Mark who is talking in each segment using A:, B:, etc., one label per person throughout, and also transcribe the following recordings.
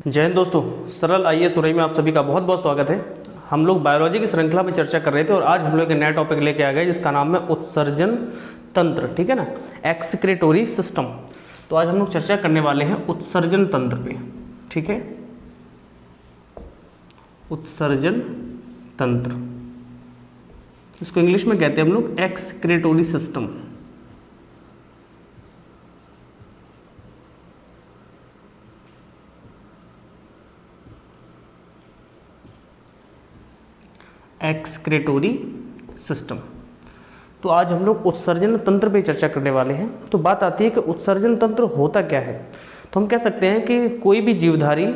A: जय हिंद दोस्तों, सरल आईएएस सुरई में आप सभी का बहुत बहुत स्वागत है। हम लोग बायोलॉजी की श्रृंखला में चर्चा कर रहे थे और आज हम लोग एक नया टॉपिक लेके आ गए जिसका नाम है उत्सर्जन तंत्र। ठीक है ना, एक्सक्रीटोरी सिस्टम। तो आज हम लोग चर्चा करने वाले हैं उत्सर्जन तंत्र पे। ठीक है, उत्सर्जन तंत्र, इसको इंग्लिश में कहते हैं हम लोग एक्सक्रीटोरी सिस्टम। एक्सक्रीटोरी सिस्टम। तो आज हम लोग उत्सर्जन तंत्र पे चर्चा करने वाले हैं। तो बात आती है कि उत्सर्जन तंत्र होता क्या है। तो हम कह सकते हैं कि कोई भी जीवधारी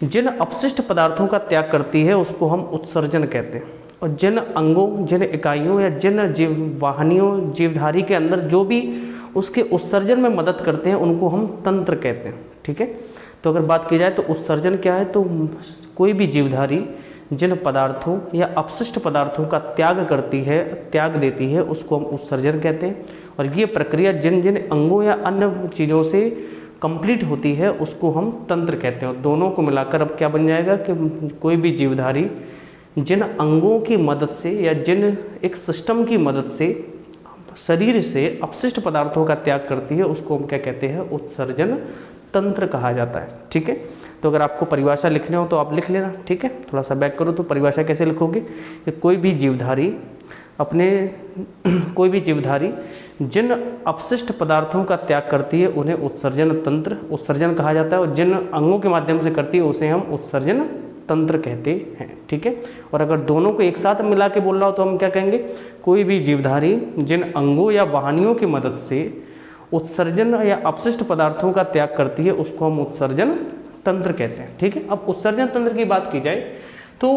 A: जिन अपशिष्ट पदार्थों का त्याग करती है उसको हम उत्सर्जन कहते हैं, और जिन अंगों, जिन इकाइयों या जिन वाहिनियों जीवधारी के अंदर जो भी उसके उत्सर्जन में मदद करते हैं उनको हम तंत्र कहते हैं। ठीक है, तो अगर बात की जाए तो उत्सर्जन क्या है, तो कोई भी जीवधारी जिन पदार्थों या अपशिष्ट पदार्थों का त्याग करती है, त्याग देती है, उसको हम उत्सर्जन कहते हैं। और ये प्रक्रिया जिन जिन अंगों या अन्य चीज़ों से कंप्लीट होती है उसको हम तंत्र कहते हैं। और दोनों को मिलाकर अब क्या बन जाएगा कि कोई भी जीवधारी जिन अंगों की मदद से या जिन एक सिस्टम की मदद से शरीर से अपशिष्ट पदार्थों का त्याग करती है उसको हम क्या कहते हैं, उत्सर्जन तंत्र कहा जाता है। ठीक है, तो अगर आपको परिभाषा लिखने हो तो आप लिख लेना। ठीक है, थोड़ा सा बैक करो तो परिभाषा कैसे लिखोगे कि कोई भी जीवधारी जिन अपशिष्ट पदार्थों का त्याग करती है उन्हें उत्सर्जन कहा जाता है, और जिन अंगों के माध्यम से करती है उसे हम उत्सर्जन तंत्र कहते हैं। ठीक है, और अगर दोनों को एक साथ मिला के बोल रहा हो तो हम क्या कहेंगे, कोई भी जीवधारी जिन अंगों या वाहिनियों की मदद से उत्सर्जन या अपशिष्ट पदार्थों का त्याग करती है उसको हम उत्सर्जन तंत्र कहते हैं। ठीक है, अब उत्सर्जन तंत्र की बात की जाए तो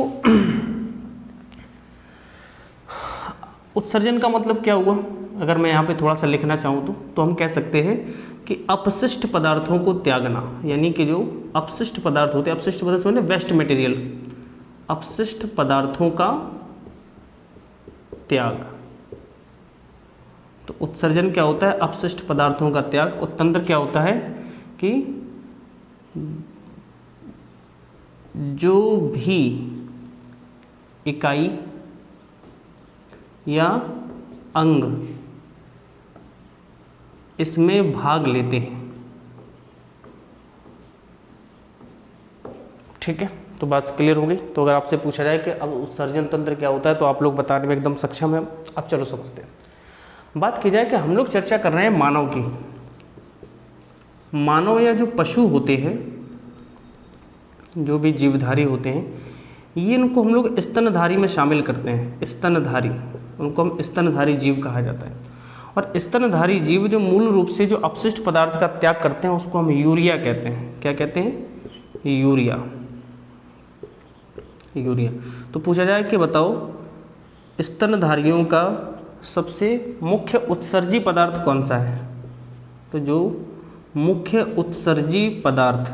A: उत्सर्जन का मतलब क्या हुआ, अगर मैं यहाँ पे थोड़ा सा लिखना चाहूँ तो हम कह सकते हैं कि अपशिष्ट पदार्थों को त्यागना, यानी कि जो अपशिष्ट पदार्थ होते हैं, अपशिष्ट पदार्थ होते हैं वेस्ट मटेरियल, अपशिष्ट पदार्थों का त्याग। तो उत्सर्जन क्या होता है, अपशिष्ट पदार्थों का त्याग। और तंत्र क्या होता है कि जो भी इकाई या अंग इसमें भाग लेते हैं। ठीक है, तो बात क्लियर हो गई। तो अगर आपसे पूछा जाए कि अब उत्सर्जन तंत्र क्या होता है तो आप लोग बताने में एकदम सक्षम है। अब चलो समझते हैं। बात की जाए कि हम लोग चर्चा कर रहे हैं मानव की। मानव या जो पशु होते हैं, जो भी जीवधारी होते हैं, ये इनको हम लोग स्तनधारी में शामिल करते हैं। स्तनधारी, उनको हम स्तनधारी जीव कहा जाता है। और स्तनधारी जीव जो मूल रूप से जो अपशिष्ट पदार्थ का त्याग करते हैं उसको हम यूरिया कहते हैं। क्या कहते हैं, यूरिया। तो पूछा जाए कि बताओ स्तनधारियों का सबसे मुख्य उत्सर्जी पदार्थ कौन सा है। तो जो मुख्य उत्सर्जी पदार्थ,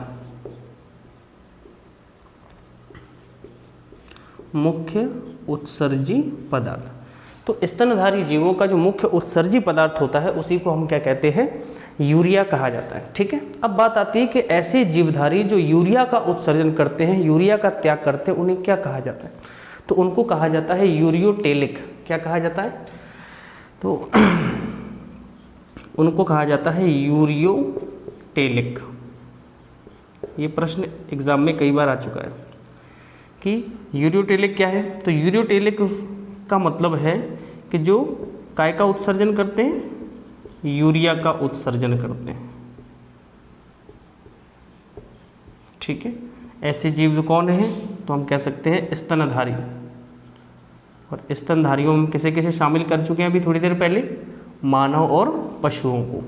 A: तो स्तनधारी जीवों का जो मुख्य उत्सर्जी पदार्थ होता है उसी को हम क्या कहते हैं, यूरिया कहा जाता है। ठीक है, अब बात आती है कि ऐसे जीवधारी जो यूरिया का उत्सर्जन करते हैं, यूरिया का त्याग करते हैं, उन्हें क्या कहा जाता है, तो उनको कहा जाता है यूरियोटेलिक। क्या कहा जाता है, तो उनको कहा जाता है यूरियोटेलिक। ये प्रश्न एग्जाम में कई बार आ चुका है कि यूरियोटेलिक क्या है। तो यूरियोटेलिक का मतलब है कि जो काय का उत्सर्जन करते हैं, यूरिया का उत्सर्जन करते हैं। ठीक है, ऐसे जीव कौन है, तो हम कह सकते हैं स्तनधारी। और स्तनधारियों में किसे किसे शामिल कर चुके हैं अभी थोड़ी देर पहले, मानव और पशुओं को।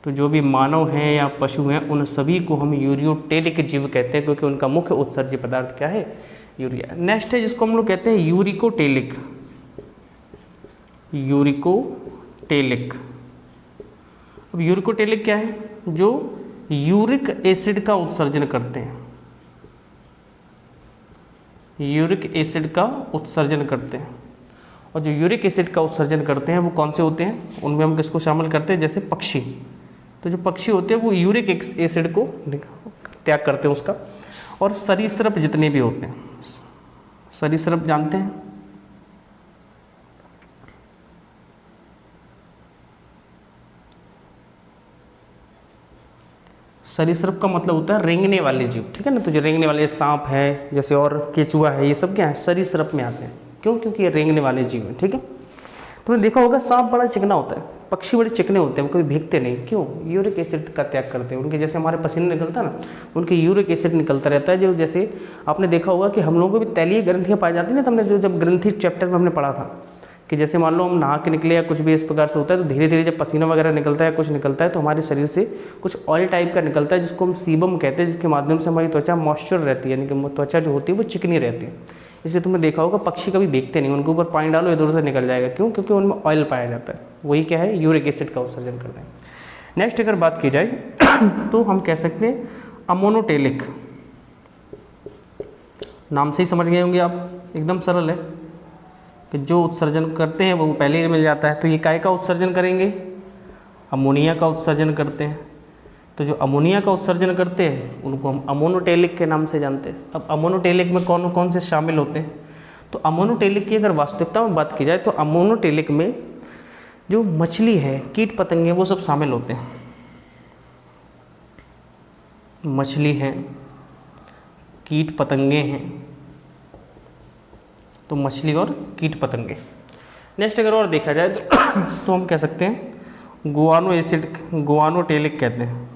A: तो जो भी मानव हैं या पशु हैं उन सभी को हम यूरियोटेलिक जीव कहते हैं, क्योंकि उनका मुख्य उत्सर्जी पदार्थ क्या है, यूरिया। नेक्स्ट है जिसको हम लोग कहते हैं यूरिकोटेलिक। अब यूरिकोटेलिक क्या है, जो यूरिक एसिड का उत्सर्जन करते हैं। यूरिक एसिड का उत्सर्जन करते हैं। और जो यूरिक एसिड का उत्सर्जन करते हैं वो कौन से होते हैं, उनमें हम किसको शामिल करते हैं, जैसे पक्षी। तो जो पक्षी होते हैं वो यूरिक एसिड को त्याग करते हैं उसका। और सरीसृप जितने भी होते हैं, सरीसृप जानते हैं, सरीसृप का मतलब होता है रेंगने वाले जीव, ठीक है ना। तो जो रेंगने वाले सांप है जैसे और केचुआ है, ये सब क्या है, सरीसृप में आते हैं। क्यों? क्योंकि ये रेंगने वाले जीव हैं, ठीक है। तुमने देखा होगा सांप बड़ा चिकना होता है, पक्षी बड़े चिकने होते हैं, वो कभी भीगते नहीं। क्यों? यूरिक एसिड का त्याग करते हैं। उनके जैसे हमारे पसीने निकलता है ना, उनके यूरिक एसिड निकलता रहता है। जो जैसे आपने देखा होगा कि हम लोगों को भी तैलीय ग्रंथियाँ पाई जाती है ना। तो हमने जो जब ग्रंथि चैप्टर में हमने पढ़ा था कि जैसे मान लो हम नहा के निकले या कुछ भी इस प्रकार से होता है, तो धीरे धीरे जब पसीना वगैरह निकलता है, कुछ निकलता है, तो हमारे शरीर से कुछ ऑयल टाइप का निकलता है जिसको हम सीबम कहते हैं, जिसके माध्यम से हमारी त्वचा मॉइस्चर रहती है, यानी कि त्वचा जो होती है वो चिकनी रहती है। इसलिए तुमने देखा होगा पक्षी कभी भीगते नहीं, उनके ऊपर पानी डालो इधर उधर निकल जाएगा। क्यों? क्योंकि उनमें ऑयल पाया जाता है, वही क्या है, यूरिक एसिड का उत्सर्जन करते हैं। नेक्स्ट अगर बात की जाए तो हम कह सकते हैं अमोनोटेलिक, नाम से ही समझ गए होंगे आप, एकदम सरल है कि जो उत्सर्जन करते हैं वो पहले ही मिल जाता है। तो ये काय का उत्सर्जन करेंगे, अमोनिया का उत्सर्जन करते हैं। तो जो अमोनिया का उत्सर्जन करते हैं उनको हम अमोनोटेलिक के नाम से जानते हैं। अब अमोनोटेलिक में कौन कौन से शामिल होते हैं? तो अमोनोटेलिक की अगर वास्तविकता में बात की जाए तो अमोनोटेलिक में जो मछली है, कीट पतंगे, वो सब शामिल होते हैं। मछली है, कीट पतंगे हैं, तो मछली और कीट पतंगे। नेक्स्ट अगर और देखा जाए तो हम कह सकते हैं गुआनो एसिड, गुआनोटेलिक कहते हैं,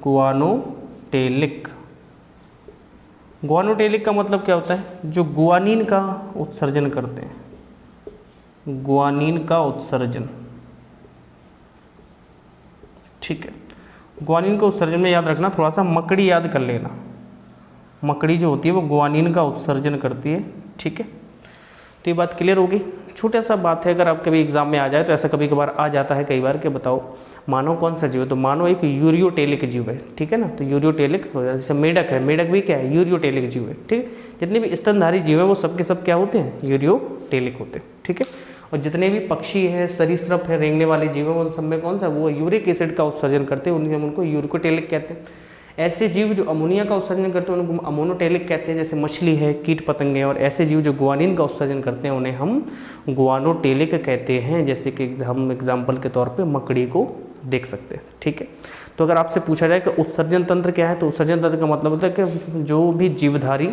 A: गुआनोटेलिक। गुआनोटेलिक का मतलब क्या होता है? जो गुआनिन का उत्सर्जन करते हैं, गुआनिन का उत्सर्जन, ठीक है। गुआनिन का उत्सर्जन में याद रखना, थोड़ा सा मकड़ी याद कर लेना। मकड़ी जो होती है वो गुआनिन का उत्सर्जन करती है, ठीक है। तो ये बात क्लियर होगी। छोटा सा बात है, अगर आप कभी एग्जाम में आ जाए तो ऐसा कभी कभार आ जाता है कई बार कि बताओ मानव कौन सा जीव है, तो मानव एक यूरियोटेलिक जीव है, ठीक है ना। तो यूरियोटेलिक, जैसे मेढक है, मेढक भी क्या है, यूरियोटेलिक जीव है, ठीक है। जितने भी स्तनधारी जीव है वो सब के सब क्या होते हैं, यूरियोटेलिक होते हैं, ठीक है। और जितने भी पक्षी हैं, सरीसृप है, रेंगने वाले जीव हैं, वो सब में कौन सा, वो यूरिक एसिड का उत्सर्जन करते हैं, उनको यूरिकोटेलिक कहते हैं। ऐसे जीव जो अमोनिया का उत्सर्जन करते हैं उनको अमोनोटेलिक कहते हैं, जैसे मछली है, कीट पतंगे। और ऐसे जीव जो गुआनिन का उत्सर्जन करते हैं उन्हें हम गुआनोटेलिक कहते हैं, जैसे कि हम एग्जाम्पल के तौर पे मकड़ी को देख सकते हैं, ठीक है। तो अगर आपसे पूछा जाए कि उत्सर्जन तंत्र क्या है, तो उत्सर्जन तंत्र का मतलब होता है कि जो भी जीवधारी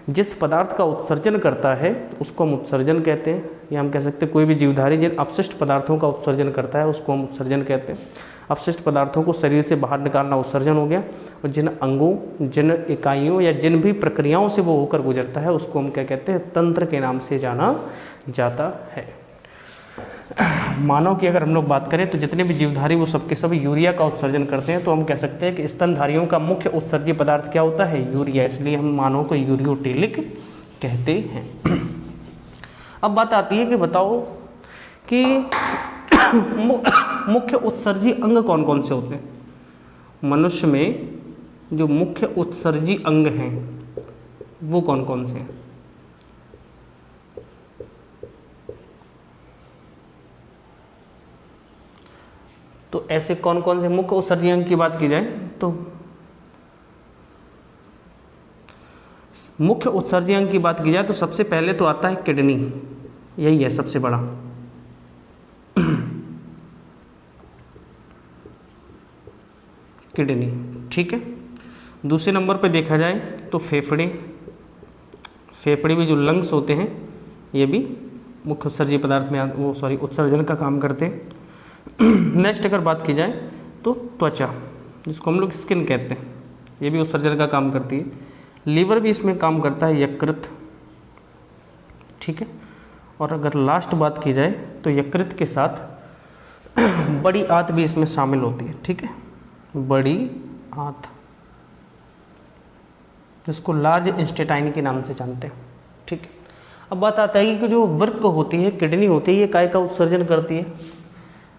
A: जिस पदार्थ का उत्सर्जन करता है उसको हम उत्सर्जन कहते हैं, या हम कह सकते हैं कोई भी जीवधारी जिन अपशिष्ट पदार्थों का उत्सर्जन करता है उसको हम उत्सर्जन कहते हैं। अपशिष्ट पदार्थों को शरीर से बाहर निकालना उत्सर्जन हो गया। और जिन अंगों, जिन इकाइयों या जिन भी प्रक्रियाओं से वो होकर गुजरता है उसको हम क्या कहते हैं, तंत्र के नाम से जाना जाता है। मानव की अगर हम लोग बात करें तो जितने भी जीवधारी वो सबके सब यूरिया का उत्सर्जन करते हैं। तो हम कह सकते हैं कि स्तनधारियों का मुख्य उत्सर्जी पदार्थ क्या होता है, यूरिया, इसलिए हम मानव को यूरियोटेलिक कहते हैं। अब बात आती है कि बताओ कि मुख्य उत्सर्जी अंग कौन कौन से होते हैं। मनुष्य में जो मुख्य उत्सर्जी अंग हैं वो कौन कौन से हैं? तो ऐसे कौन कौन से मुख्य उत्सर्जी अंग की बात की जाए तो मुख्य उत्सर्जी अंग की बात की जाए तो सबसे पहले तो आता है किडनी, यही है सबसे बड़ा। किडनी, ठीक है। दूसरे नंबर पे देखा जाए तो फेफड़े, फेफड़े भी जो लंग्स होते हैं ये भी मुख्य उत्सर्जी पदार्थ में उत्सर्जन का काम करते हैं। नेक्स्ट अगर बात की जाए तो त्वचा, जिसको हम लोग स्किन कहते हैं, ये भी उत्सर्जन का काम करती है। लीवर भी इसमें काम करता है, यकृत, ठीक है। और अगर लास्ट बात की जाए तो यकृत के साथ बड़ी आंत भी इसमें शामिल होती है, ठीक है, बड़ी आंत, जिसको लार्ज इंस्टेटाइन के नाम से जानते हैं, ठीक है। अब बात आता है कि जो वृक्क होती है, किडनी होती है, ये काय का उत्सर्जन करती है।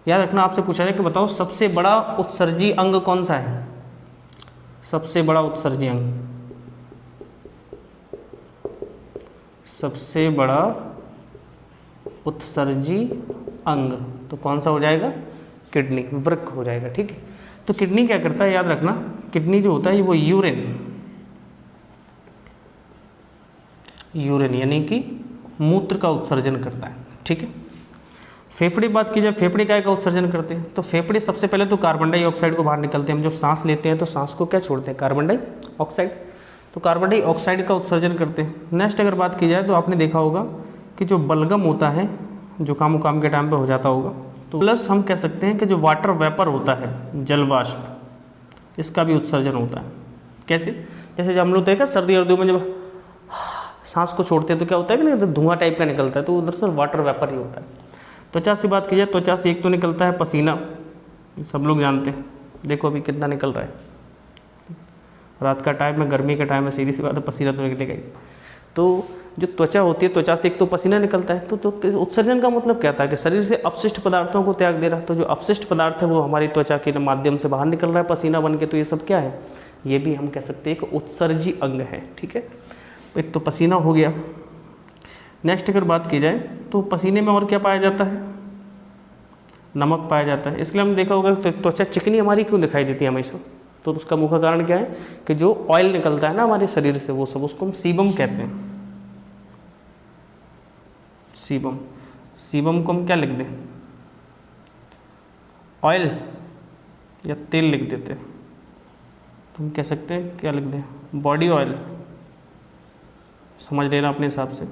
A: याद रखना, आपसे पूछा जाए कि बताओ सबसे बड़ा उत्सर्जी अंग कौन सा है, सबसे बड़ा उत्सर्जी अंग, सबसे बड़ा उत्सर्जी अंग तो कौन सा हो जाएगा, किडनी, वृक्क हो जाएगा, ठीक है। तो किडनी क्या करता है, याद रखना, किडनी जो होता है वो यूरिन यानी कि मूत्र का उत्सर्जन करता है, ठीक है। फेफड़े बात की जाए, फेफड़े क्या का उत्सर्जन करते हैं, तो फेफड़े सबसे पहले तो कार्बन डाइऑक्साइड को बाहर निकलते हैं। हम जब सांस लेते हैं तो सांस को क्या छोड़ते हैं, कार्बन डाइऑक्साइड, तो कार्बन डाइऑक्साइड का उत्सर्जन करते हैं। नेक्स्ट अगर बात की जाए तो आपने देखा होगा कि जो बलगम होता है, जो काम के टाइम पे हो जाता होगा, तो प्लस हम कह सकते हैं कि जो वाटर वेपर होता है, जलवाष्प, इसका भी उत्सर्जन होता है। कैसे, जैसे जब हम लोग देखा सर्दी वर्दियों में जब सांस को छोड़ते हैं तो क्या होता है कि नहीं, धुआं टाइप का निकलता है, तो उधर से वाटर वेपर ही होता है। त्वचा से बात की जाए, त्वचा से एक तो निकलता है पसीना, सब लोग जानते हैं, देखो अभी कितना निकल रहा है, रात का टाइम में, गर्मी के टाइम में, सीधी सी बात है पसीना तो निकलेगा ही। तो जो त्वचा होती है, त्वचा से एक तो पसीना निकलता है। तो उत्सर्जन का मतलब क्या था कि शरीर से अपशिष्ट पदार्थों को त्याग दे रहा है। तो जो अपशिष्ट पदार्थ है वो हमारी त्वचा के माध्यम से बाहर निकल रहा है पसीना बन के। तो ये सब क्या है, ये भी हम कह सकते हैं एक उत्सर्जी अंग है, ठीक है। एक तो पसीना हो गया। नेक्स्ट अगर बात की जाए तो पसीने में और क्या पाया जाता है, नमक पाया जाता है। इसके लिए हमने देखा होगा तो त्वचा चिकनी हमारी क्यों दिखाई देती है हमेशा, तो उसका मुख्य कारण क्या है कि जो ऑयल निकलता है ना हमारे शरीर से, वो सब उसको हम सीबम कहते हैं। सीबम को हम क्या लिख दें, ऑयल या तेल लिख देते हैं, तो हम कह सकते हैं क्या लिख दें, बॉडी ऑयल, समझ लेना अपने हिसाब से।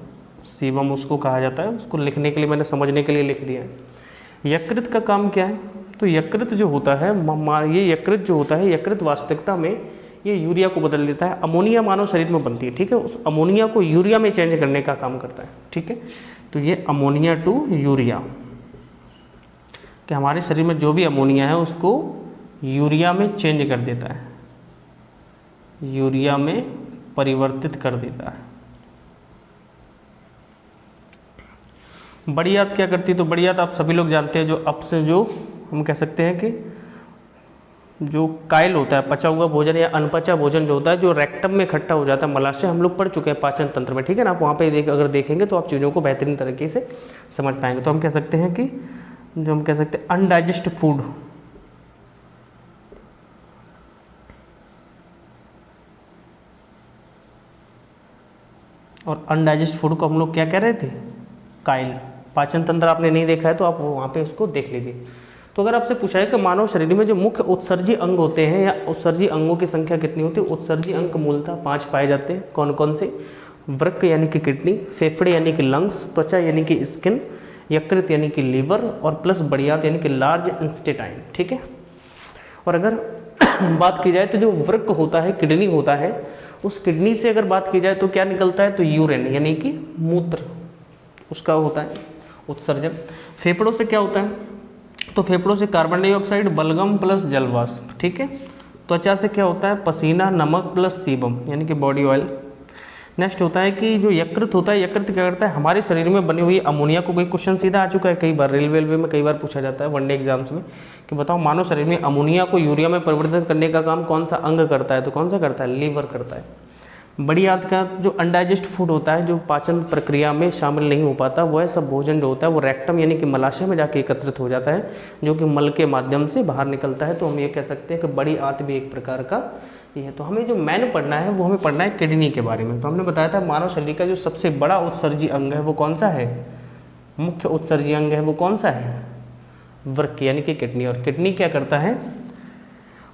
A: सीबम उसको कहा जाता है, उसको लिखने के लिए मैंने समझने के लिए लिख दिया है। यकृत का काम क्या है, तो यकृत जो होता है, ये यकृत जो होता है, यकृत वास्तविकता में ये यूरिया को बदल देता है। अमोनिया मानव शरीर में बनती है, ठीक है, उस अमोनिया को यूरिया में चेंज करने का काम करता है, ठीक है। तो ये अमोनिया टू यूरिया, कि हमारे शरीर में जो भी अमोनिया है उसको यूरिया में चेंज कर देता है, यूरिया में परिवर्तित कर देता है। बड़ी आंत क्या करती है, तो बड़ी आंत आप सभी लोग जानते हैं, जो अप से जो हम कह सकते हैं कि जो कायल होता है, पचा हुआ भोजन या अनपचा भोजन जो होता है, जो रेक्टम में इकट्ठा हो जाता है, मलाशय हम लोग पढ़ चुके हैं पाचन तंत्र में, ठीक है ना। आप वहाँ पे अगर देखेंगे तो आप चीज़ों को बेहतरीन तरीके से समझ पाएंगे। तो हम कह सकते हैं कि जो हम कह सकते हैं अनडाइजेस्ट फूड, और अनडाइजेस्ट फूड को हम लोग क्या कह रहे थे, कायल। पाचन तंत्र आपने नहीं देखा है तो आप वहाँ पे उसको देख लीजिए। तो अगर आपसे पूछा है कि मानव शरीर में जो मुख्य उत्सर्जी अंग होते हैं या उत्सर्जी अंगों की संख्या कितनी होती है, उत्सर्जी अंग मूलतः 5 पाए जाते हैं। कौन कौन से, वृक्क यानी कि किडनी, फेफड़े यानी कि लंग्स, त्वचा यानी कि स्किन, यकृत यानी कि लीवर, और प्लस बड़ी आंत यानी कि लार्ज इंस्टेटाइन, ठीक है। और अगर बात की जाए तो जो वृक्क होता है, किडनी होता है, उस किडनी से अगर बात की जाए तो क्या निकलता है, तो यूरिन यानी कि मूत्र, उसका होता है उत्सर्जन। फेफड़ों से क्या होता है, तो फेफड़ों से कार्बन डाइऑक्साइड, बलगम प्लस जलवाष्प, ठीक है। त्वचा से क्या होता है, पसीना, नमक प्लस सीबम यानी कि बॉडी ऑयल। नेक्स्ट होता है कि जो यकृत होता है, यकृत क्या करता है, हमारे शरीर में बनी हुई अमोनिया को, कोई क्वेश्चन सीधा आ चुका है कई बार, रेलवे में कई बार पूछा जाता है वनडे एग्जाम्स में, कि बताओ मानव शरीर में अमोनिया को यूरिया में परिवर्तित करने का काम कौन सा अंग करता है, तो कौन सा करता है, लीवर करता है। बड़ी आंत का जो अनडाइजेस्ट फूड होता है, जो पाचन प्रक्रिया में शामिल नहीं हो पाता, वह सब भोजन जो होता है वो रेक्टम यानी कि मलाशय में जाके एकत्रित हो जाता है, जो कि मल के माध्यम से बाहर निकलता है। तो हम ये कह सकते हैं कि बड़ी आंत भी एक प्रकार का ये है। तो हमें जो मेन पढ़ना है वो हमें पढ़ना है किडनी के बारे में। तो हमने बताया था मानव शरीर का जो सबसे बड़ा उत्सर्जी अंग है वो कौन सा है, मुख्य उत्सर्जी अंग है वो कौन सा है, वृक्क यानी कि किडनी। और किडनी क्या करता है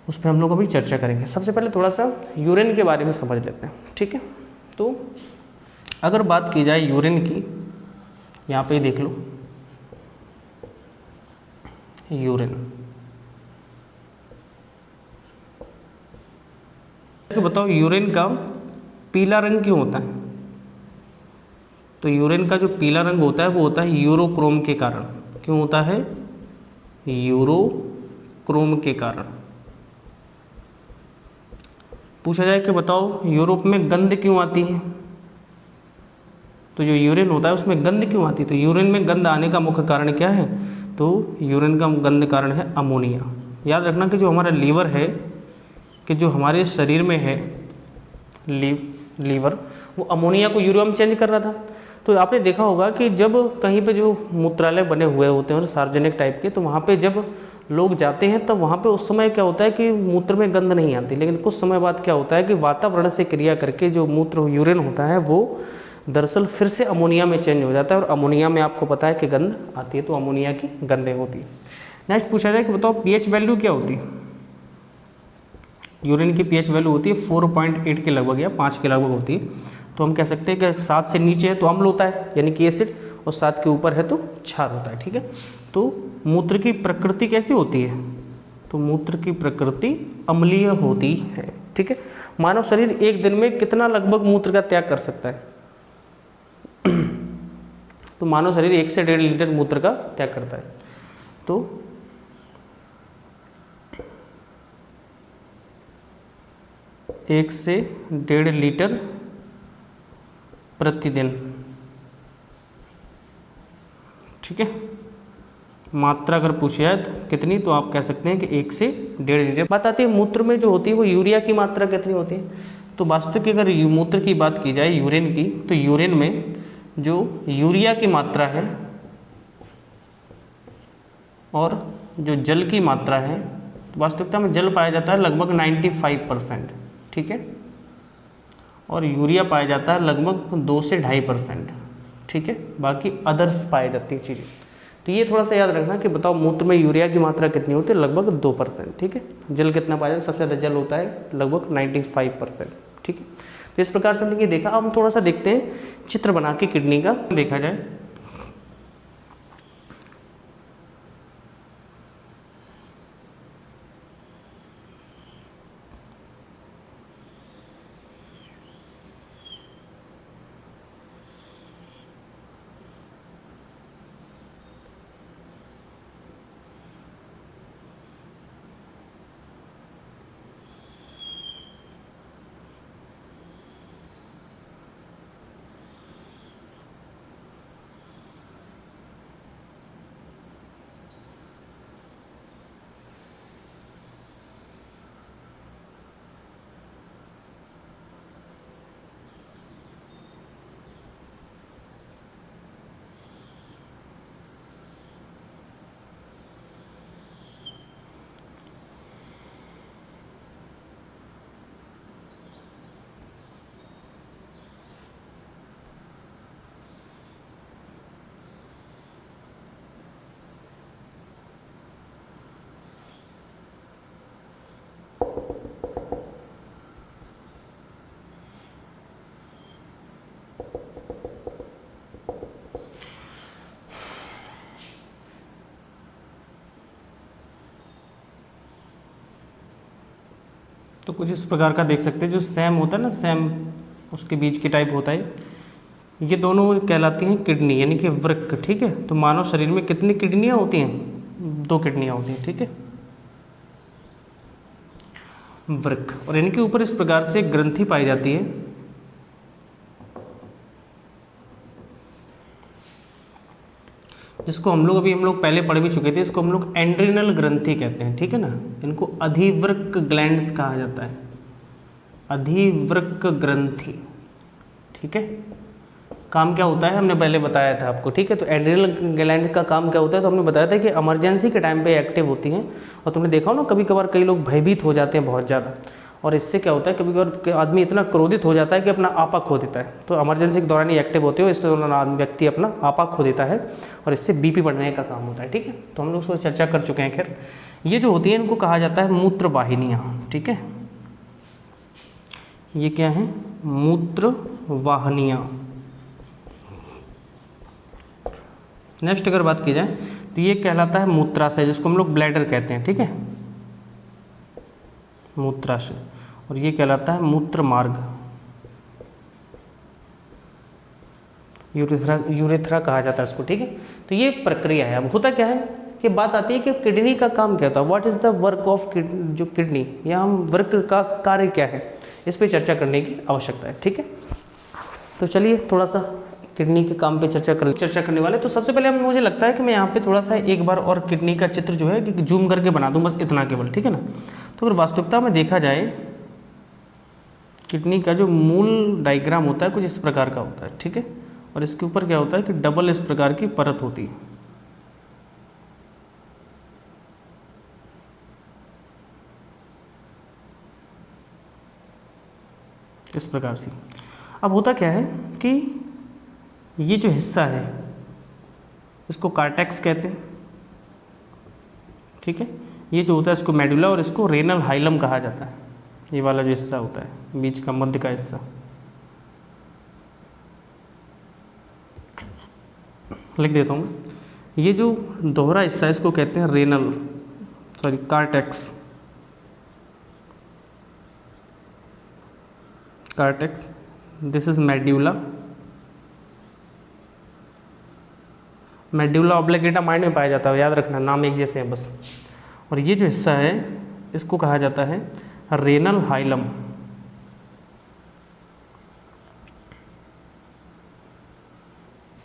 A: उस पर हम लोग अभी चर्चा करेंगे। सबसे पहले थोड़ा सा यूरिन के बारे में समझ लेते हैं, ठीक है। तो अगर बात की जाए यूरिन की, यहाँ पे देख लो यूरिन, तो बताओ यूरिन का पीला रंग क्यों होता है, तो यूरिन का जो पीला रंग होता है वो होता है यूरोक्रोम के कारण। क्यों होता है, यूरोक्रोम के कारण। पूछा जाए कि बताओ यूरोप में गंध क्यों आती है, तो जो यूरिन होता है उसमें गंध क्यों आती है, तो यूरिन में गंध आने का मुख्य कारण क्या है, तो यूरिन का गंध कारण है अमोनिया। याद रखना कि जो हमारा लीवर है, कि जो हमारे शरीर में है लीवर, वो अमोनिया को यूरिया में चेंज कर रहा था। तो आपने देखा होगा कि जब कहीं पे जो मूत्रालय बने हुए होते हैं और सार्वजनिक टाइप के, तो वहाँ पे जब लोग जाते हैं तब वहाँ पे उस समय क्या होता है कि मूत्र में गंध नहीं आती, लेकिन कुछ समय बाद क्या होता है कि वातावरण से क्रिया करके जो मूत्र यूरिन होता है वो दरअसल फिर से अमोनिया में चेंज हो जाता है, और अमोनिया में आपको पता है कि गंध आती है, तो अमोनिया की गंधें होती है। नेक्स्ट पूछा जाए कि बताओ पीएच वैल्यू क्या होती है। यूरिन की पीएच वैल्यू होती है 4.8 के लगभग या 5 के लगभग होती है। तो हम कह सकते हैं कि 7 से नीचे है तो अम्ल होता है यानी कि एसिड, और 7 के ऊपर है तो क्षार होता है। ठीक है, तो मूत्र की प्रकृति कैसी होती है, तो मूत्र की प्रकृति अम्लीय होती है। ठीक है, मानव शरीर एक दिन में कितना लगभग मूत्र का त्याग कर सकता है, तो मानव शरीर 1 से 1.5 लीटर मूत्र का त्याग करता है। तो 1 से 1.5 लीटर प्रतिदिन। ठीक है, मात्रा अगर पूछी जाए तो कितनी, तो आप कह सकते हैं कि 1 से 1.5 लीटर। बात आती है मूत्र में जो होती है वो यूरिया की मात्रा कितनी होती है। तो वास्तविक अगर मूत्र की बात की जाए यूरिन की, तो यूरिन में जो यूरिया की मात्रा है और जो जल की मात्रा है, तो वास्तविकता में जल पाया जाता है लगभग 95%। ठीक है, और यूरिया पाया जाता है लगभग 2 से 2.5%। ठीक है, बाकी अदर्स पाई जाती है चीज़ें। तो ये थोड़ा सा याद रखना कि बताओ मूत्र में यूरिया की मात्रा कितनी होती है, लगभग 2%। ठीक है, जल कितना पाया जाता है, सबसे ज़्यादा जल होता है लगभग 95%। ठीक है, तो इस प्रकार से हमने ये देखा। अब हम थोड़ा सा देखते हैं चित्र बना के किडनी का देखा जाए। तो कुछ इस प्रकार का देख सकते हैं, जो सैम होता है ना, सैम उसके बीच की टाइप होता है। ये दोनों कहलाती हैं किडनी यानी कि वृक्क। ठीक है, तो मानव शरीर में कितनी किडनियाँ होती हैं, 2 किडनियाँ होती हैं। ठीक है, वृक्क, और इनके ऊपर इस प्रकार से ग्रंथि पाई जाती है, जिसको हम लोग पहले पढ़ भी चुके थे। इसको हम लोग एंड्रिनल ग्रंथि कहते हैं। ठीक है ना, इनको अधिवृक्क ग्लैंड्स कहा जाता है, अधिवृक्क ग्रंथि। ठीक है, काम क्या होता है हमने पहले बताया था आपको। ठीक है, तो एड्रिनल ग्लैंड का काम क्या होता है, तो हमने बताया था कि इमरजेंसी के टाइम पे एक्टिव होती हैं। और तुमने देखा हो ना, कभी कभार कई लोग भयभीत हो जाते हैं बहुत ज़्यादा, और इससे क्या होता है कभी कभार आदमी इतना क्रोधित हो जाता है कि अपना आपा खो देता है। तो इमरजेंसी के दौरान ही एक्टिव होते हो, इससे दौरान व्यक्ति अपना आपा खो देता है और इससे बीपी बढ़ने का काम होता है। ठीक है, तो हम लोग उसको चर्चा कर चुके हैं। खैर, ये जो होती है इनको कहा जाता है मूत्र वाहिनियाँ। ठीक है, ये क्या है, मूत्र वाहिनियाँ। नेक्स्ट अगर बात की जाए तो ये कहलाता है मूत्राशय, जिसको हम लोग ब्लैडर कहते हैं। ठीक है, मूत्राशय, और ये कहलाता है मूत्र मार्ग, यूरेथ्रा कहा जाता है इसको। ठीक है, तो ये प्रक्रिया है। अब होता क्या है कि बात आती है कि किडनी का काम क्या होता है, what is the work of जो किडनी, या हम वर्क का कार्य क्या है, इस पर चर्चा करने की आवश्यकता है। ठीक है, तो चलिए थोड़ा सा किडनी के काम पे चर्चा करने वाले। तो सबसे पहले मुझे लगता है कि मैं यहाँ पे थोड़ा सा एक बार और किडनी का चित्र जो है कि जूम करके बना दूँ, बस इतना केवल। ठीक है ना, तो अगर वास्तविकता में देखा जाए किडनी का जो मूल डायग्राम होता है कुछ इस प्रकार का होता है। ठीक है, और इसके ऊपर क्या होता है कि डबल इस प्रकार की परत होती है। इस प्रकार से। अब होता क्या है कि ये जो हिस्सा है इसको कार्टेक्स कहते हैं, ठीक है। ये जो होता है इसको मेडुला और इसको रेनल हाइलम कहा जाता है। ये वाला जो हिस्सा होता है बीच का मध्य का हिस्सा, लिख देता हूँ। ये जो दोहरा हिस्सा है इसको कहते हैं renal cortex. Cortex, this is medulla. Medulla oblongata mind में पाया जाता है, याद रखना, नाम एक जैसे हैं बस। और ये जो हिस्सा है इसको कहा जाता है रेनल हाइलम।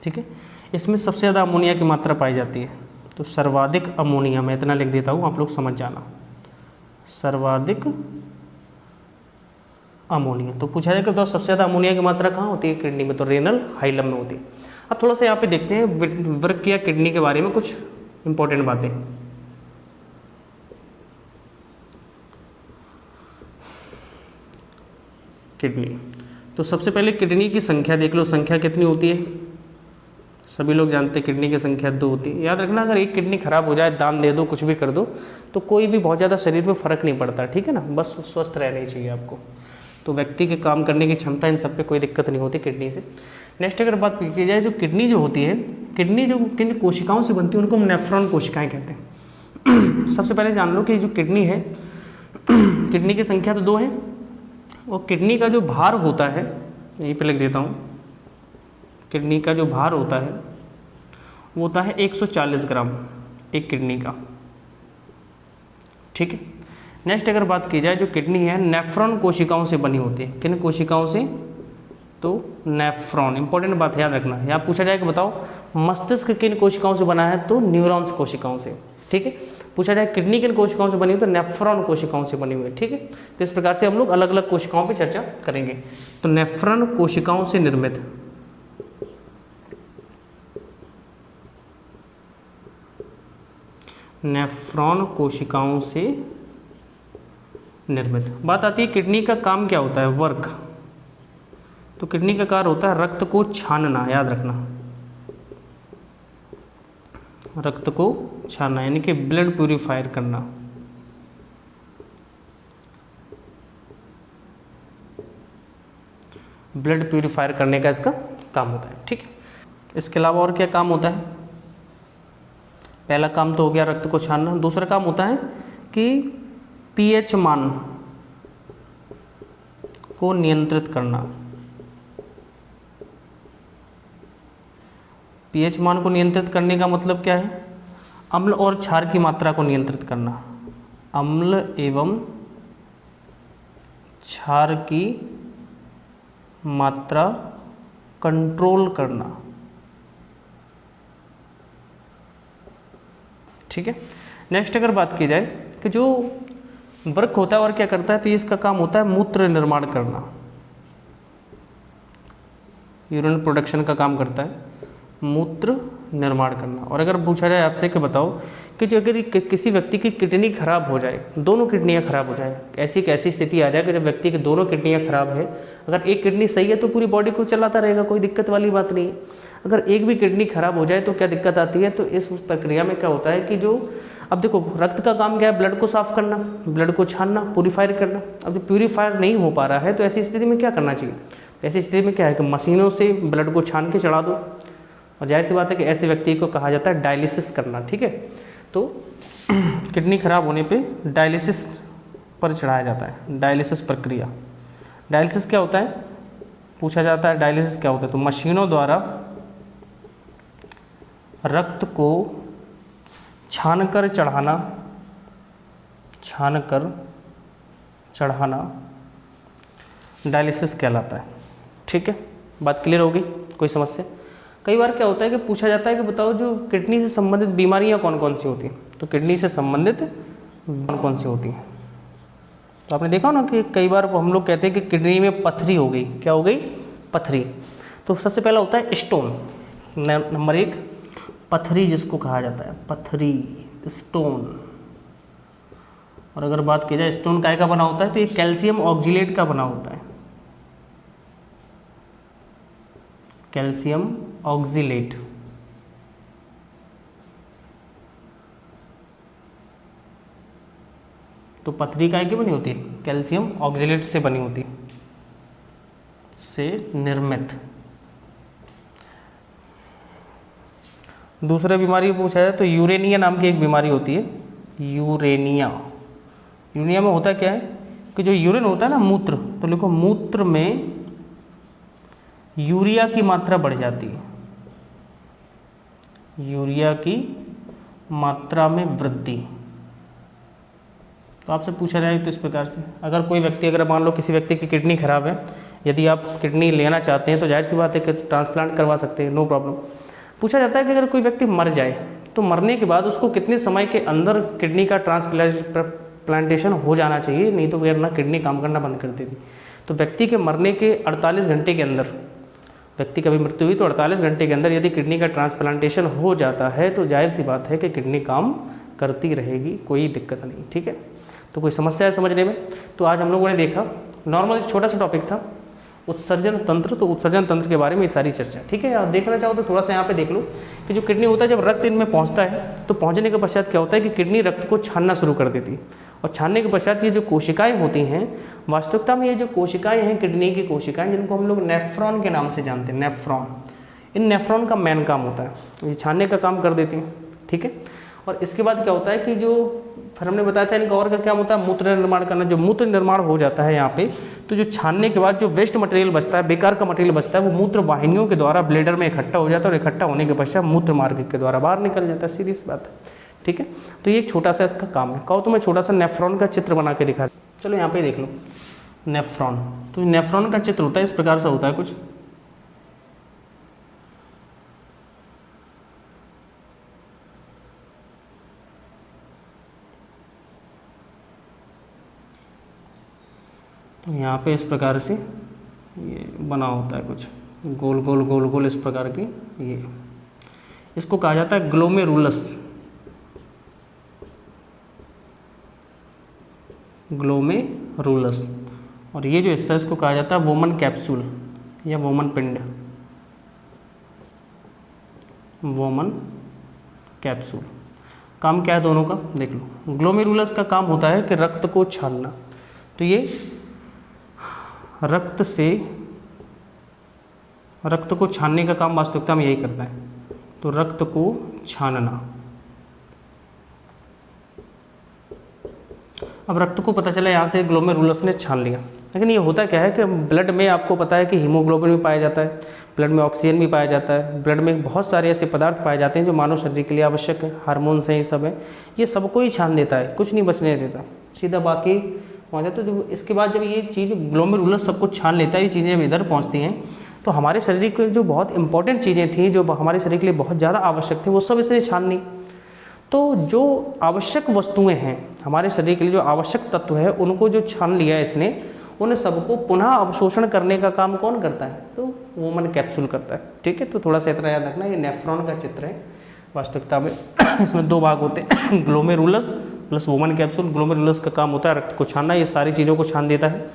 A: ठीक है। इसमें सबसे ज़्यादा अमोनिया की मात्रा पाई जाती है, तो सर्वाधिक अमोनिया, मैं इतना लिख देता हूँ, आप लोग समझ जाना, सर्वाधिक अमोनिया। तो पूछा जाएगा तो सबसे ज़्यादा अमोनिया की मात्रा कहाँ होती है? किडनी में, तो रेनल हाइलम में होती है। अब थोड़ा सा यहाँ पे देखते हैं वृक्क या किडनी के बारे में कुछ इंपॉर्टेंट बातें। किडनी, तो सबसे पहले किडनी की संख्या देख लो, संख्या कितनी होती है? सभी लोग जानते हैं किडनी की संख्या 2 होती है। याद रखना, अगर एक किडनी खराब हो जाए, दान दे दो, कुछ भी कर दो, तो कोई भी बहुत ज़्यादा शरीर में फ़र्क नहीं पड़ता, ठीक है ना। बस स्वस्थ रहना ही चाहिए आपको। तो व्यक्ति के काम करने की क्षमता, इन सब पे कोई दिक्कत नहीं होती किडनी से। नेक्स्ट अगर बात की जाए, जो किडनी जो होती है, किडनी जो किन कोशिकाओं से बनती है उनको हम नेफ्रॉन कोशिकाएँ कहते हैं। सबसे पहले जान लो कि जो किडनी है, किडनी की संख्या तो 2 है, और किडनी का जो भार होता है, यहीं पे लिख देता हूँ, किडनी का जो भार होता है वो होता है 140 ग्राम एक किडनी का, ठीक है। नेक्स्ट अगर बात की जाए, जो किडनी है नेफ्रॉन कोशिकाओं से बनी होती है। किन कोशिकाओं से? तो नेफ्रॉन, इंपॉर्टेंट बात है, याद रखना। यहाँ पूछा जाए कि बताओ मस्तिष्क किन कोशिकाओं से बना है? तो न्यूरॉन्स कोशिकाओं से, ठीक है। पूछा जाए किडनी किन कोशिकाओं से बनी हुई, तो नेफ्रॉन कोशिकाओं से बनी हुई है, ठीक है। तो इस प्रकार से हम लोग अलग अलग कोशिकाओं पर चर्चा करेंगे। तो नेफ्रॉन कोशिकाओं से निर्मित, नेफ्रॉन कोशिकाओं से निर्मित। बात आती है किडनी का काम क्या होता है? वर्क। तो किडनी का कार्य होता है रक्त को छानना, याद रखना, रक्त को छानना, यानी कि ब्लड प्यूरिफायर करना। ब्लड प्यूरिफायर करने का इसका काम होता है, ठीक है। इसके अलावा और क्या काम होता है? पहला काम तो हो गया रक्त को छानना। दूसरा काम होता है कि पीएच मान को नियंत्रित करना। पीएच मान को नियंत्रित करने का मतलब क्या है? अम्ल और क्षार की मात्रा को नियंत्रित करना। अम्ल एवं क्षार की मात्रा कंट्रोल करना, ठीक है। नेक्स्ट अगर बात की जाए कि जो वृक्क होता है और क्या करता है, तो इसका काम होता है मूत्र निर्माण करना, यूरिन प्रोडक्शन का काम करता है, मूत्र निर्माण करना। और अगर पूछा जाए आपसे कि बताओ कि जो अगर किसी व्यक्ति की किडनी खराब हो जाए, दोनों किडनियां खराब हो जाए, ऐसी स्थिति आ जाए कि जब व्यक्ति की दोनों किडनियां खराब है, अगर एक किडनी सही है तो पूरी बॉडी को चलाता रहेगा, कोई दिक्कत वाली बात नहीं है। अगर एक भी किडनी खराब हो जाए तो क्या दिक्कत आती है? तो इस प्रक्रिया में क्या होता है कि जो, अब देखो रक्त का काम क्या है? ब्लड को साफ करना, ब्लड को छानना, प्यूरिफायर करना। अब जो प्यूरिफायर नहीं हो पा रहा है तो ऐसी स्थिति में क्या करना चाहिए? ऐसी स्थिति में क्या है कि मशीनों से ब्लड को छान के चढ़ा दो, और जाहिर सी बात है कि ऐसे व्यक्ति को कहा जाता है डायलिसिस करना, ठीक है। तो किडनी खराब होने पे डायलिसिस पर चढ़ाया जाता है, डायलिसिस प्रक्रिया। डायलिसिस क्या होता है? पूछा जाता है डायलिसिस क्या होता है? तो मशीनों द्वारा रक्त को छानकर चढ़ाना डायलिसिस कहलाता है, ठीक है। बात क्लियर होगी? कोई समस्या? कई बार क्या होता है कि पूछा जाता है कि बताओ जो किडनी से संबंधित बीमारियां कौन कौन सी होती हैं? तो किडनी से संबंधित कौन कौन सी होती हैं? तो आपने देखा ना कि कई बार हम लोग कहते हैं कि किडनी में पथरी हो गई। क्या हो गई? पथरी। तो सबसे पहला होता है स्टोन, नंबर 1 पथरी जिसको कहा जाता है, पथरी, स्टोन। और अगर बात की जाए स्टोन काय का बना होता है, तो ये कैल्शियम ऑक्जिलेट का बना होता है, कैल्शियम ऑक्सीलेट। तो पथरी काय की बनी होती है? कैल्शियम ऑक्सीलेट से बनी होती है, से निर्मित। दूसरा बीमारी पूछा जाए तो यूरेनिया नाम की एक बीमारी होती है, यूरेनिया। यूरेनिया में होता क्या है कि जो यूरिन होता है ना, मूत्र, तो लिखो मूत्र में यूरिया की मात्रा बढ़ जाती है, यूरिया की मात्रा में वृद्धि। तो आपसे पूछा जाए तो इस प्रकार से, अगर कोई व्यक्ति, अगर मान लो किसी व्यक्ति की किडनी खराब है, यदि आप किडनी लेना चाहते हैं तो जाहिर सी बात है कि ट्रांसप्लांट करवा सकते हैं, नो प्रॉब्लम। पूछा जाता है कि अगर कोई व्यक्ति मर जाए तो मरने के बाद उसको कितने समय के अंदर किडनी का ट्रांसप्लांटेशन हो जाना चाहिए, नहीं तो फिर ना किडनी काम करना बंद कर देती। तो व्यक्ति के मरने के 48 घंटे के अंदर, व्यक्ति की अभी मृत्यु हुई तो 48 घंटे के अंदर यदि किडनी का ट्रांसप्लांटेशन हो जाता है तो जाहिर सी बात है कि किडनी काम करती रहेगी, कोई दिक्कत नहीं। ठीक है, तो कोई समस्या है समझने में? तो आज हम लोगों ने देखा, नॉर्मल छोटा सा टॉपिक था, उत्सर्जन तंत्र। तो उत्सर्जन तंत्र के बारे में ये सारी चर्चा। ठीक है, आप देखना चाहो तो थोड़ा सा यहाँ पे देख लो कि जो किडनी होता है, जब रक्त इनमें पहुँचता है तो पहुँचने के पश्चात क्या होता है कि किडनी रक्त को छानना शुरू कर देती है, और छानने के पश्चात ये जो कोशिकाएं होती हैं, वास्तविकता में ये जो कोशिकाएं हैं किडनी की कोशिकाएं, जिनको हम लोग नेफ्रॉन के नाम से जानते हैं, नेफ्रॉन, इन नेफ्रॉन का मेन काम होता है, ये छानने का काम कर देती हैं। ठीक है, और इसके बाद क्या होता है कि जो फिर हमने बताया था इनका और का क्या होता है, मूत्र निर्माण करना। जो मूत्र निर्माण हो जाता है यहाँ पे, तो जो छानने के बाद जो वेस्ट मटेरियल बचता है, बेकार का मटेरियल बचता है, वो मूत्र वाहिनियों के द्वारा ब्लेडर में इकट्ठा हो जाता है, और इकट्ठा होने के पश्चात मूत्र मार्ग के द्वारा बाहर निकल जाता है, सीधी सी बात है। ठीक है, तो ये एक छोटा सा इसका काम है। कहो तो मैं छोटा सा नेफ्रॉन का चित्र बना के दिखा, चलो यहाँ पे देख लो नेफ्रॉन। तो नेफ्रॉन का चित्र होता है इस प्रकार से होता है कुछ। तो यहाँ पे इस प्रकार से ये बना होता है कुछ गोल गोल गोल गोल इस प्रकार की, ये इसको कहा जाता है ग्लोमेरुलस, ग्लोमेरुलस। और ये जो हिस्सा इसको कहा जाता है वोमन कैप्सूल या वोमन पिंड, वोमन कैप्सूल। काम क्या है दोनों का देख लो। ग्लोमेरुलस का काम होता है कि रक्त को छानना, तो ये रक्त को छानने का काम वास्तविकता में यही करता है, तो रक्त को छानना। अब रक्त को पता चला यहाँ से ग्लोमेरुलस ने छान लिया, लेकिन ये होता क्या है कि ब्लड में आपको पता है कि हीमोग्लोबिन भी पाया जाता है, ब्लड में ऑक्सीजन भी पाया जाता है, ब्लड में बहुत सारे ऐसे पदार्थ पाए जाते हैं जो मानव शरीर के लिए आवश्यक है, हार्मोन्स हैं, ये सब है, ये सबको ही छान देता है, कुछ नहीं बचने देता, सीधा बाकी पहुँच जाता है। तो इसके बाद जब ये चीज़ ग्लोमेरुलस सबको छान लेता है, ये चीज़ें जब इधर पहुँचती हैं तो हमारे शरीर के जो बहुत इंपॉर्टेंट चीज़ें थी, जो हमारे शरीर के लिए बहुत ज़्यादा आवश्यक थी, वो सब इसने छान ली। तो जो आवश्यक वस्तुएं हैं हमारे शरीर के लिए, जो आवश्यक तत्व है, उनको जो छान लिया इसने, उन सबको पुनः अवशोषण करने का काम कौन करता है? तो वोमन कैप्सूल करता है। ठीक है, तो थोड़ा सा इतना याद रखना, ये नेफ्रॉन का चित्र है वास्तविकता में। इसमें दो भाग होते हैं, glomerulus plus woman capsule. Glomerulus का काम होता है रक्त को छानना, ये सारी चीज़ों को छान देता है,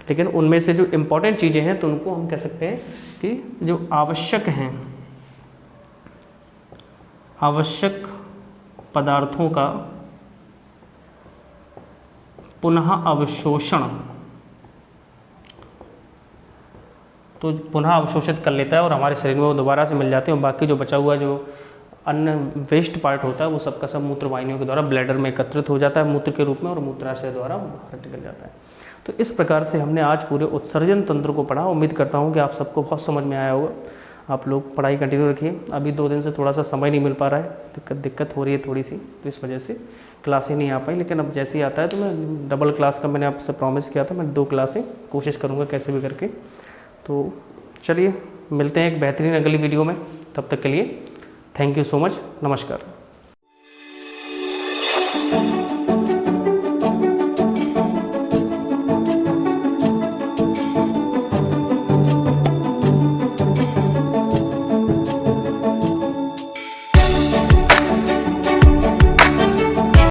A: लेकिन उनमें से जो इम्पोर्टेंट चीज़ें हैं तो उनको हम कह सकते हैं कि जो आवश्यक हैं, आवश्यक पदार्थों का पुनः अवशोषण, तो पुनः अवशोषित कर लेता है और हमारे शरीर में वो दोबारा से मिल जाते हैं। और बाकी जो बचा हुआ जो अन्य वेस्ट पार्ट होता है वो सबका सब मूत्र वाहिनियों के द्वारा ब्लैडर में एकत्रित हो जाता है मूत्र के रूप में, और मूत्राशय द्वारा बाहर निकल जाता है। तो इस प्रकार से हमने आज पूरे उत्सर्जन तंत्र को पढ़ा। उम्मीद करता हूँ कि आप सबको बहुत समझ में आया होगा। आप लोग पढ़ाई कंटिन्यू रखिए। अभी 2 दिन से थोड़ा सा समय नहीं मिल पा रहा है, दिक्कत हो रही है थोड़ी सी, तो इस वजह से क्लास ही नहीं आ पाई। लेकिन अब जैसे ही आता है तो मैं डबल क्लास का मैंने आपसे प्रॉमिस किया था, मैं 2 क्लासें कोशिश करूँगा कैसे भी करके। तो चलिए मिलते हैं एक बेहतरीन अगली वीडियो में, तब तक के लिए थैंक यू सो मच, नमस्कार।